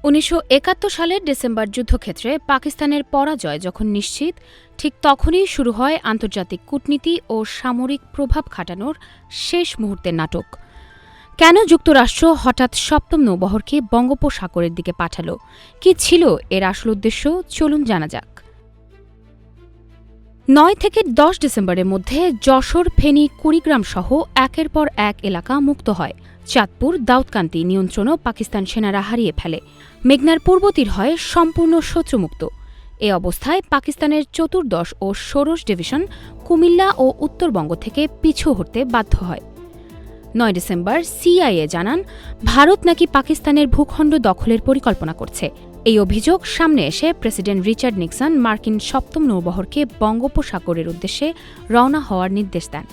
১৯৭১ সালের ডিসেম্বর যুদ্ধক্ষেত্রে পাকিস্তানের পরাজয় যখন নিশ্চিত, ঠিক তখনই শুরু হয় আন্তর্জাতিক কূটনীতি ও সামরিক প্রভাব খাটানোর শেষ মুহূর্তের নাটক। কেন যুক্তরাষ্ট্র হঠাৎ সপ্তম নৌবহরকে বঙ্গোপসাগরের দিকে পাঠাল? কি ছিল এর আসল উদ্দেশ্য? চলুন জানা যাক। ৯ থেকে ১০ ডিসেম্বরের মধ্যে যশোর, ফেনী, কুড়িগ্রাম সহ একের পর এক এলাকা মুক্ত হয়। চাঁদপুর, দাউদকান্দি নিয়ন্ত্রণও পাকিস্তান সেনারা হারিয়ে ফেলে। মেঘনার পূর্ব তীর হয় সম্পূর্ণ শত্রুমুক্ত। এ অবস্থায় পাকিস্তানের চতুর্দশ ও ষোড়শ ডিভিশন কুমিল্লা ও উত্তরবঙ্গ থেকে পিছু হটতে বাধ্য হয়। ৯ ডিসেম্বর সিআইএ জানান, ভারত নাকি পাকিস্তানের ভূখণ্ড দখলের পরিকল্পনা করছে। এই অভিযোগ সামনে এসে প্রেসিডেন্ট রিচার্ড নিক্সন মার্কিন সপ্তম নৌবহরকে বঙ্গোপসাগরের উদ্দেশ্যে রওনা হওয়ার নির্দেশ দেন।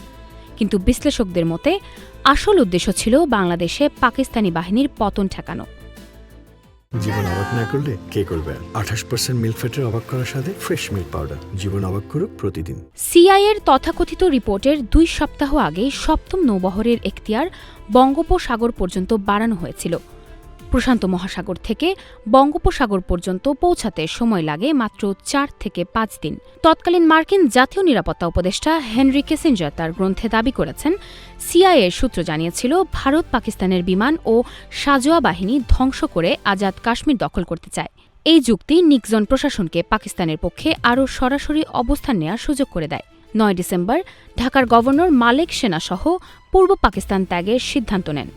কিন্তু বিশ্লেষকদের মতে আসল উদ্দেশ্য ছিল বাংলাদেশে পাকিস্তানি বাহিনীর পতন ঠেকানো। জীবন অবাক না করলে কে করবে? 28% মিল্ক ফ্যাটের অবাক করার সাথে ফ্রেশ মিল্ক পাউডার। জীবন অবাক করুক প্রতিদিন। সিআইএর তথাকথিত রিপোর্টের ২ সপ্তাহ আগে সপ্তম নৌবহরের এখতিয়ার বঙ্গোপসাগর পর্যন্ত বাড়ানো হয়েছিল। প্রশান্ত মহাসাগর থেকে বঙ্গোপসাগর পর্যন্ত পৌঁছাতে সময় লাগে মাত্র ৪ থেকে ৫ দিন। তৎকালীন মার্কিন জাতীয় নিরাপত্তা উপদেষ্টা হেনরি কিসিঞ্জার তার গ্রন্থে দাবি করেছেন, সিআইএর সূত্র জানিয়েছিল ভারত পাকিস্তানের বিমান ও সাঁজোয়া বাহিনী ধ্বংস করে আজাদ কাশ্মীর দখল করতে চায়। এই যুক্তি নিক্সন প্রশাসনকে পাকিস্তানের পক্ষে আরও সরাসরি অবস্থান নেওয়ার সুযোগ করে দেয়। ৯ ডিসেম্বর ঢাকার গভর্নর মালেক সেনাসহ পূর্ব পাকিস্তান ত্যাগের সিদ্ধান্ত নেন।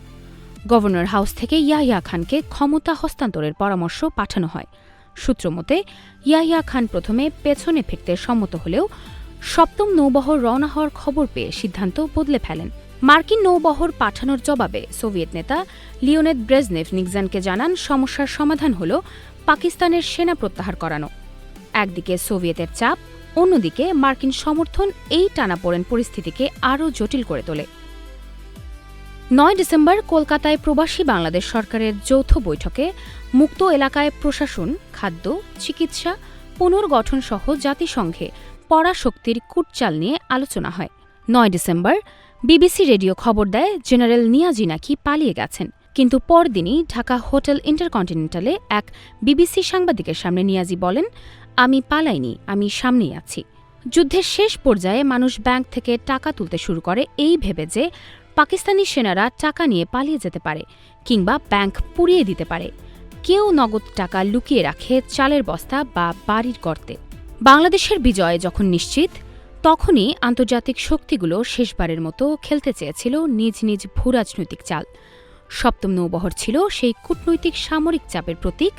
গভর্নর হাউস থেকে ইয়াহিয়া খানকে ক্ষমতা হস্তান্তরের পরামর্শ পাঠানো হয়। সূত্র মতে ইয়াহিয়া খান প্রথমে পেছনে ফিরতে সম্মত হলেও সপ্তম নৌবহর রওনা হওয়ার খবর পেয়ে সিদ্ধান্ত বদলে ফেলেন। মার্কিন নৌবহর পাঠানোর জবাবে সোভিয়েত নেতা লিওনেদ ব্রেজনেভ নিক্সনকে জানান, সমস্যার সমাধান হল পাকিস্তানের সেনা প্রত্যাহার করানো। একদিকে সোভিয়েতের চাপ, অন্যদিকে মার্কিন সমর্থন এই টানাপোড়েন পরিস্থিতিকে আরও জটিল করে তোলে। ৯ ডিসেম্বর কলকাতায় প্রবাসী বাংলাদেশ সরকারের যৌথ বৈঠকে মুক্ত এলাকায় প্রশাসন, খাদ্য, চিকিৎসা, পুনর্গঠন সহ জাতিসংঘে পরাশক্তির কূটচাল নিয়ে আলোচনা হয়। ৯ ডিসেম্বর বিবিসি রেডিও খবর দেয়, জেনারেল নিয়াজি নাকি পালিয়ে গেছেন। কিন্তু পরদিনই ঢাকা হোটেল ইন্টারকন্টিনেন্টালে এক বিবিসি সাংবাদিকের সামনে নিয়াজি বলেন, আমি পালাইনি, আমি সামনেই আছি। যুদ্ধের শেষ পর্যায়ে মানুষ ব্যাংক থেকে টাকা তুলতে শুরু করে এই ভেবে যে পাকিস্তানি সেনারা টাকা নিয়ে পালিয়ে যেতে পারে কিংবা ব্যাংক পুড়িয়ে দিতে পারে। কেউ নগদ টাকা লুকিয়ে রাখে চালের বস্তা বা বাড়ির গর্তে। বাংলাদেশের বিজয় যখন নিশ্চিত, তখনই আন্তর্জাতিক শক্তিগুলো শেষবারের মতো খেলতে চেয়েছিল নিজ নিজ ভূরাজনৈতিক চাল। সপ্তম নৌবহর ছিল সেই কূটনৈতিক সামরিক চাপের প্রতীক,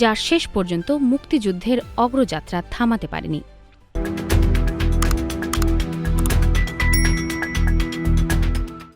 যা শেষ পর্যন্ত মুক্তিযুদ্ধের অগ্রযাত্রা থামাতে পারেনি।